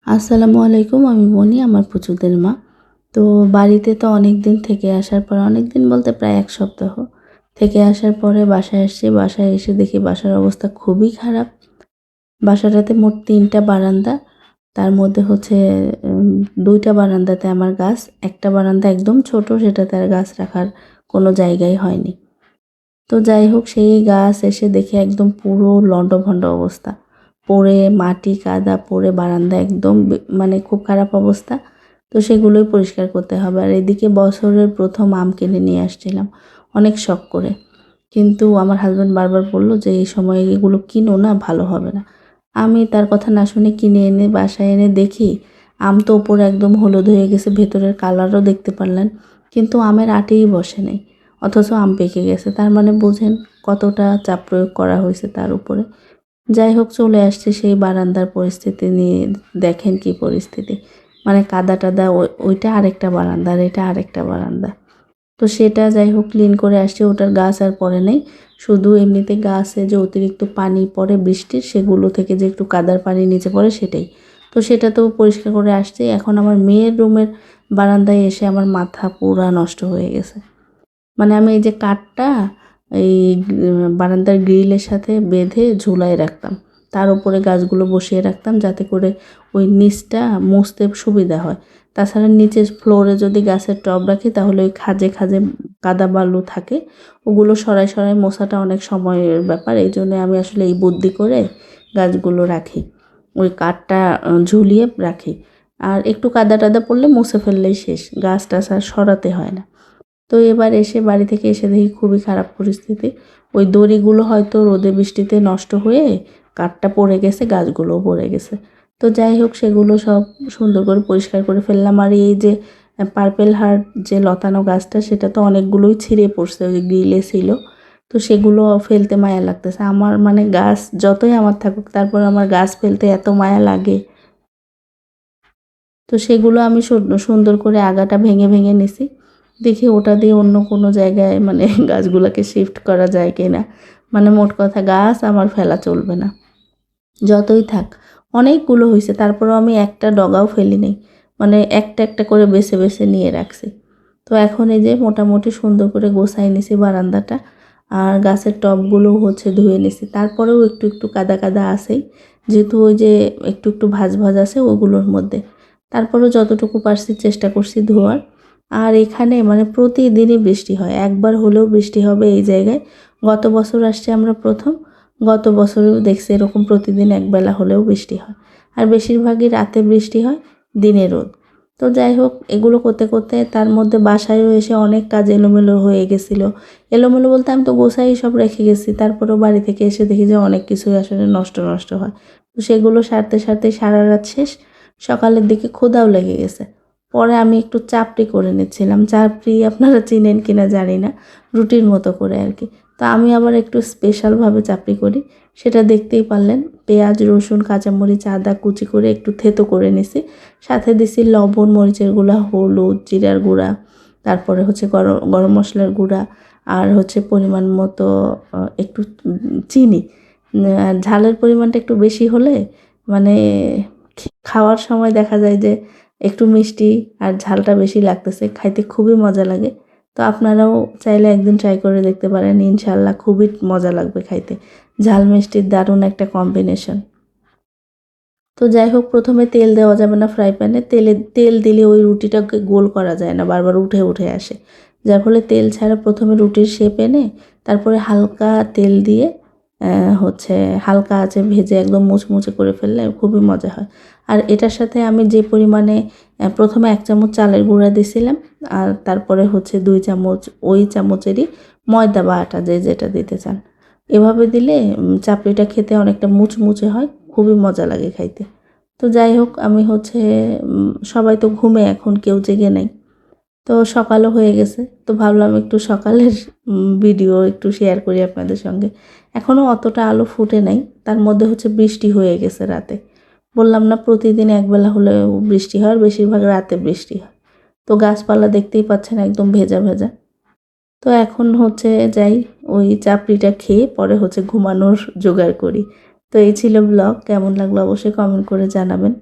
আসসালামু আলাইকুম। আমি মনি, আমার পুচুদের মা। তো বাড়িতে তো অনেক দিন থেকে আসার পর, অনেক দিন বলতে প্রায় ১ সপ্তাহ থেকে আসার পরে বাসায় আসছি। বাসায় এসে দেখি বাসার অবস্থা খুবই খারাপ। বাসাটাতে মোট ৩ টা বারান্দা। তার মধ্যে হচ্ছে ২ টা বারান্দাতে আমার গাছ। একটা বারান্দা একদম ছোট, সেটাতে আর গাছ রাখার কোনো জায়গাই হয়নি। তো যাই হোক, সেই গাছ এসে দেখি একদম পুরো লন্ডভন্ড অবস্থা। পড়ে মাটি কাদা পড়ে বারান্দা একদম মানে খুব খারাপ অবস্থা। তো সেগুলোই পরিষ্কার করতে হবে। আর এদিকে বছরের ১ম আম কিনে নিয়ে আসছিলাম অনেক শখ করে। কিন্তু আমার হাসব্যান্ড বারবার বলল যে, "এই সময় এগুলো কিনো না, ভালো হবে না।" আমি তার কথা না শুনে কিনে এনে বাসায় এনে দেখি আম তো উপরে একদম হলুদ হয়ে গেছে, ভেতরের কালারও দেখতে পারলেন। কিন্তু আমের আটিই বসে নাই। অথচ আম পেকে গেছে। তার মানে বুঝেন কতটা চাপ প্রয়োগ করা হয়েছে তার উপরে। যাই হোক, চলে আসছি সেই বারান্দার পরিস্থিতি নিয়ে। দেখেন কি পরিস্থিতি। মানে কাদা-টাদা, ওইটা আরেকটা বারান্দা আর এটা আরেকটা বারান্দা। তো সেটা যাই হোক ক্লিন করে আসছি। ওটার গাছ আর পড়ে নাই। শুধু এমনিতে গাছে যে অতিরিক্ত পানি পড়ে বৃষ্টির, সেগুলো থেকে যে একটু কাদার পানি নিচে পড়ে সেটাই। তো সেটা তো পরিষ্কার করে আসছি। এখন আমার মেয়ের রুমের বারান্দায় এসে আমার মাথা পুরা নষ্ট হয়ে গেছে। মানে আমি এই যে কাঠটা এই বারান্দার গ্রিলের সাথে বেঁধে ঝুলায় রাখতাম। তার উপরে গাছগুলো বসিয়ে রাখতাম যাতে করে ওই নিচটা মুছতে সুবিধা হয়। তাছাড়া নিচের ফ্লোরে যদি গাছের টব রাখি তাহলে ওই খাঁজে খাঁজে কাদা বালু থাকে, ওগুলো সরায় সরায় মোছাটা অনেক সময়ের ব্যাপার। এই জন্যে আমি আসলে এই বুদ্ধি করে গাছগুলো রাখি, ওই কাঠটা ঝুলিয়ে রাখি। আর একটু কাদা টাদা পড়লে মুছে ফেললেই শেষ, গাছ টাছ আর সরাতে হয় না। তো এবার এসে বাড়ি থেকে এসে দেখি খুবই খারাপ পরিস্থিতি। ওই দড়িগুলো হয়তো রোদে বৃষ্টিতে নষ্ট হয়ে কাঠটা পড়ে গেছে, গাছগুলোও পড়ে গেছে। তো যাই হোক, সেগুলো সব সুন্দর করে পরিষ্কার করে ফেললাম। আর এই যে পার্পেল হার্ট যে লতানো গাছটা, সেটা তো অনেকগুলোই ছিঁড়ে পড়ছে, ওই গ্রিলে ছিল। তো সেগুলো ফেলতে মায়া লাগতেছে আমার। মানে গাছ যতই আমার থাকুক, তারপর আমার গাছ ফেলতে এত মায়া লাগে। তো সেগুলো আমি সুন্দর করে আগাটা ভেঙে ভেঙে নিছি। দেখি ওটা দিয়ে অন্য কোনো জায়গায় মানে গাছগুলোকে শিফট করা যায় কিনা। মানে মোট কথা, গাছ আমার ফেলা চলবে না। যতই থাক, অনেকগুলো হইছে, তারপরেও আমি একটা ডগাও ফেলি নাই। মানে একটা একটা করে বেছে বেছে নিয়ে রাখছি। তো এখন এই যে মোটামুটি সুন্দর করে গোছায় নিছি বারান্দাটা। আর গাছের টবগুলোও হচ্ছে ধুয়ে নিছি। তারপরেও একটু একটু কাদা কাদা আছেই, যেহেতু ওই যে একটু একটু ভাঁজ ভাঁজ আছে ওগুলোর মধ্যে। তারপরেও যতটুকু পারছি চেষ্টা করছি ধোয়ার। আর এখানে মানে প্রতিদিনই বৃষ্টি হয়, একবার হলেও বৃষ্টি হবে এই জায়গায়। গত বছর আসছি আমরা প্রথম। গত বছরেও দেখছি এরকম প্রতিদিন একবেলা হলেও বৃষ্টি হয়। আর বেশিরভাগই রাতে বৃষ্টি হয়, দিনে রোদ। তো যাই হোক, এগুলো করতে করতে তার মধ্যে বাসায়ও এসে অনেক কাজ এলোমেলো হয়ে গেছিলো। এলোমেলো বলতে আমি তো গোছাই সব রেখে গেছি, তারপরেও বাড়ি থেকে এসে দেখি যে অনেক কিছুই আসলে নষ্ট নষ্ট হয়। তো সেগুলো সারতে সারতে সারা রাত শেষ। সকালের দিকে ক্ষুধাও লেগে গেছে। পরে আমি একটু চাপড়ি করে নিচ্ছিলাম। চাপড়ি আপনারা চিনেন কিনা জানি না, রুটির মতো করে আর কি। তো আমি আবার একটু স্পেশালভাবে চাপড়ি করি, সেটা দেখতেই পারলেন। পেঁয়াজ রসুন কাঁচামরিচ আদা কুচি করে একটু থেতো করে নিছি। সাথে দিছি লবণ মরিচের গুঁড়া হলুদ জিরার গুঁড়া, তারপরে হচ্ছে গরম গরম মশলার গুঁড়া, আর হচ্ছে পরিমাণ মতো একটু চিনি। ঝালের পরিমাণটা একটু বেশি হলে মানে খাওয়ার সময় দেখা যায় যে একটু মিষ্টি আর ঝালটা বেশি লাগতেছে, খাইতে খুবই মজা লাগে। তো আপনারাও চাইলে একদিন ট্রাই করে দেখতে পারেন, ইনশাআল্লাহ খুবই মজা লাগবে খাইতে। ঝাল মিষ্টির দারুণ একটা কম্বিনেশন। তো যাই হোক, প্রথমে তেল দেওয়া যাবে না ফ্রাই প্যানে। তেল দিলে ওই রুটিটাকে গোল করা যায় না, বারবার উঠে উঠে আসে। যার ফলে তেল ছাড়া প্রথমে রুটির শেপ এনে তারপরে হালকা তেল দিয়ে হচ্ছে হালকা আঁচে ভেজে একদম মুচমুচে করে ফেললে খুবই মজা হয়। আর এটার সাথে আমি যে পরিমাণে প্রথমে ১ চামচ চালের গুঁড়া দিছিলাম, আর তারপরে হচ্ছে ২ চামচ ওই চামচেরই ময়দা বা আটা, যে যেটা দিতে চান। এভাবে দিলে চাপড়িটা খেতে অনেকটা মুচমুচে হয়, খুবই মজা লাগে খাইতে। তো যাই হোক, আমি হচ্ছে সবাই তো ঘুমে এখন, কেউ জেগে নাই। তো সকালও হয়ে গেছে। তো ভাবলাম একটু সকালের ভিডিও একটু শেয়ার করি আপনাদের সঙ্গে। এখনও অতটা আলো ফুটে নাই, তার মধ্যে হচ্ছে বৃষ্টি হয়ে গেছে রাতে। বললাম না প্রতিদিন একবেলা হলেও বৃষ্টি হয়, আর বেশিরভাগ রাতে বৃষ্টি হয়। তো গাছপালা দেখতেই পাচ্ছেন একদম ভেজা ভেজা। তো এখন হচ্ছে যাই, ওই চাপড়িটা খেয়ে পরে হচ্ছে ঘুমানোর জোগাড় করি। তো এই ছিল ব্লগ। কেমন লাগলো অবশ্যই কমেন্ট করে জানাবেন।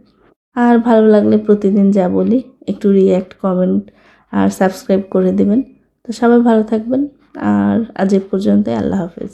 আর ভালো লাগলে প্রতিদিন যা বলি একটু রিয়্যাক্ট, কমেন্ট আর সাবস্ক্রাইব করে দেবেন। তো সবাই ভালো থাকবেন, আর আজ এ পর্যন্তই। আল্লাহ হাফেজ।